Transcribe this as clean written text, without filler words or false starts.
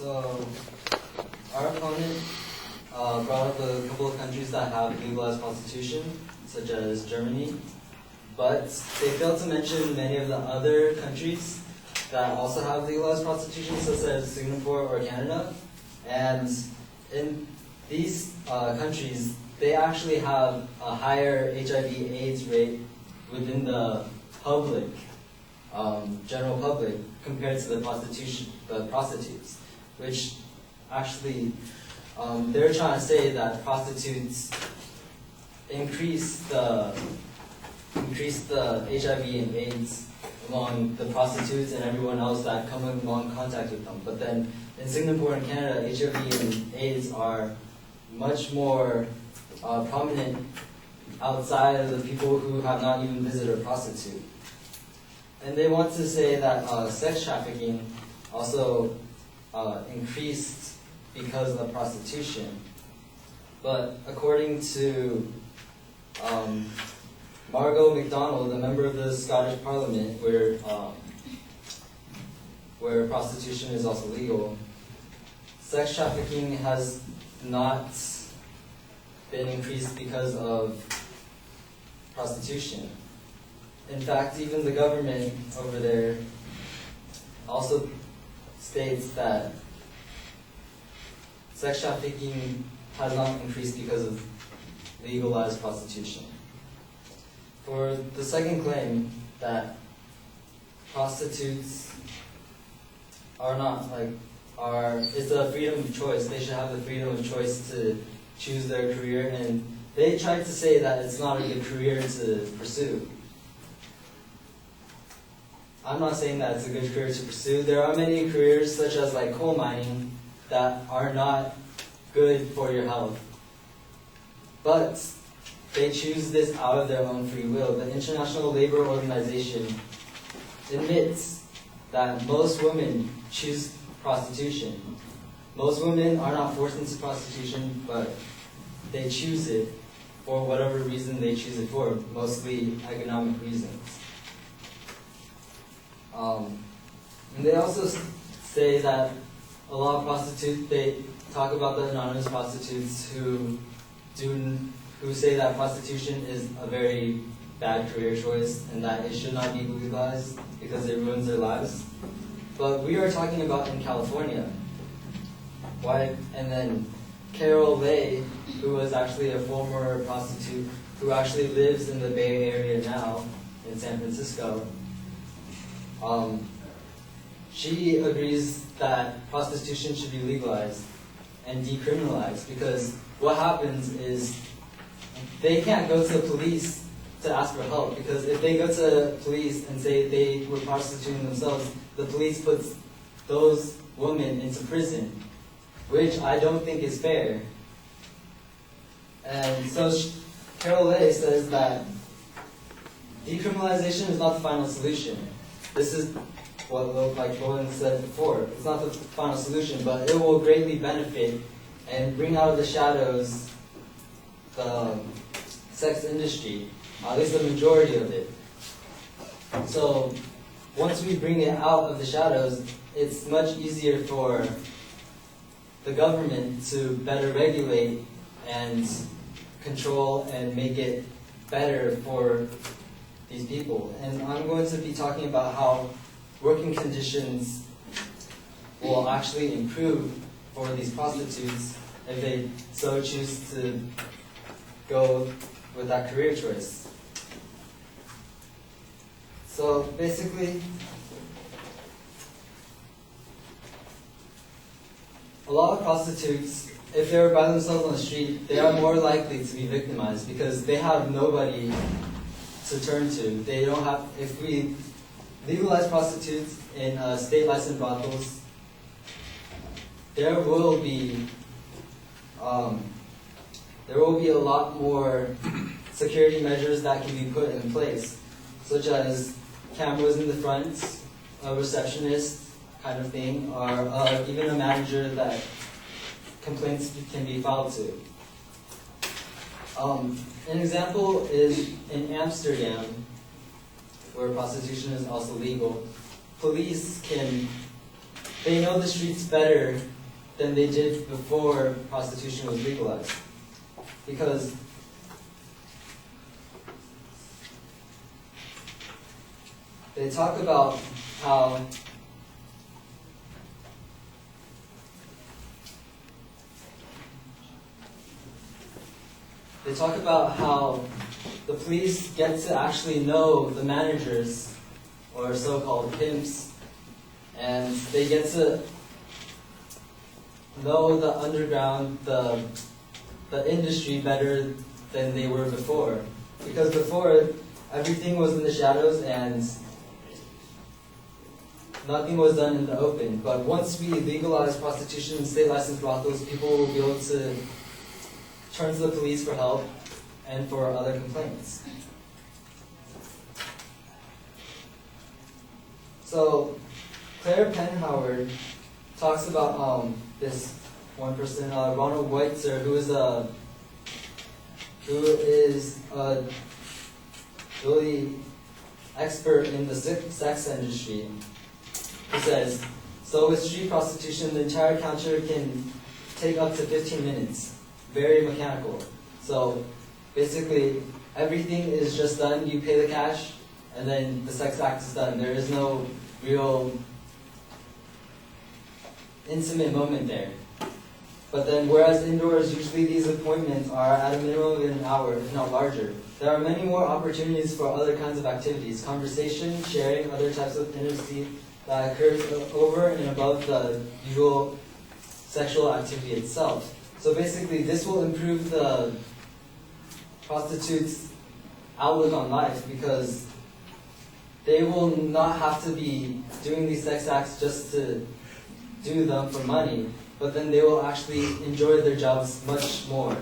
So, our opponent brought up a couple of countries that have legalized prostitution, such as Germany, but they failed to mention many of the other countries that also have legalized prostitution, such as Singapore or Canada. And in these countries, they actually have a higher HIV/AIDS rate within the public, general public, compared to the prostitutes, which actually they're trying to say that prostitutes increase the HIV and AIDS among the prostitutes and everyone else that come in contact with them. But then in Singapore and Canada, HIV and AIDS are much more prominent outside of the people who have not even visited a prostitute. And they want to say that sex trafficking also increased because of prostitution. But according to Margot MacDonald, a member of the Scottish Parliament, where prostitution is also legal, sex trafficking has not been increased because of prostitution. In fact, even the government over there also states that sex trafficking has not increased because of legalized prostitution. For the second claim, that prostitutes are not it's a freedom of choice. They should have the freedom of choice to choose their career, and they tried to say that it's not a good career to pursue. I'm not saying that it's a good career to pursue. There are many careers, such as coal mining, that are not good for your health. But they choose this out of their own free will. The International Labor Organization admits that most women choose prostitution. Most women are not forced into prostitution, but they choose it for whatever reason they choose it for, mostly economic reasons. And they also say that a lot of prostitutes, they talk about the anonymous prostitutes who say that prostitution is a very bad career choice and that it should not be legalized because it ruins their lives. But we are talking about in California. Why? And then Carol Lay, who was actually a former prostitute, who actually lives in the Bay Area now, in San Francisco, she agrees that prostitution should be legalized and decriminalized, because what happens is they can't go to the police to ask for help, because if they go to the police and say they were prostituting themselves, the police puts those women into prison, which I don't think is fair. And so Carol Lay says that decriminalization is not the final solution. This is what Roland said before. It's not the final solution, but it will greatly benefit and bring out of the shadows the sex industry, at least the majority of it. So once we bring it out of the shadows, it's much easier for the government to better regulate and control and make it better for these people. And I'm going to be talking about how working conditions will actually improve for these prostitutes if they so choose to go with that career choice. So basically, a lot of prostitutes, if they're by themselves on the street, they are more likely to be victimized because they have nobody to turn to. They don't have, if we legalize prostitutes in state licensed brothels, there will be a lot more security measures that can be put in place, such as cameras in the front, a receptionist kind of thing, or even a manager that complaints can be filed to. An example is in Amsterdam, where prostitution is also legal. Police they know the streets better than they did before prostitution was legalized. Because they talk about how the police get to actually know the managers, or so-called pimps, and they get to know the underground, the industry better than they were before. Because before, everything was in the shadows and nothing was done in the open. But once we legalize prostitution and state licensed brothels, people will be able to turn to the police for help and for other complaints. So Claire Penhoward talks about this one person, Ronald Weitzer, who is a really expert in the sex industry. He says, so with street prostitution, the entire counter can take up to 15 minutes. Very mechanical. So basically, everything is just done. You pay the cash, and then the sex act is done. There is no real intimate moment there. But then, whereas indoors, usually these appointments are at a minimum of an hour, if not larger. There are many more opportunities for other kinds of activities, conversation, sharing, other types of intimacy that occurs over and above the usual sexual activity itself. So basically, this will improve the prostitutes' outlook on life, because they will not have to be doing these sex acts just to do them for money, but then they will actually enjoy their jobs much more.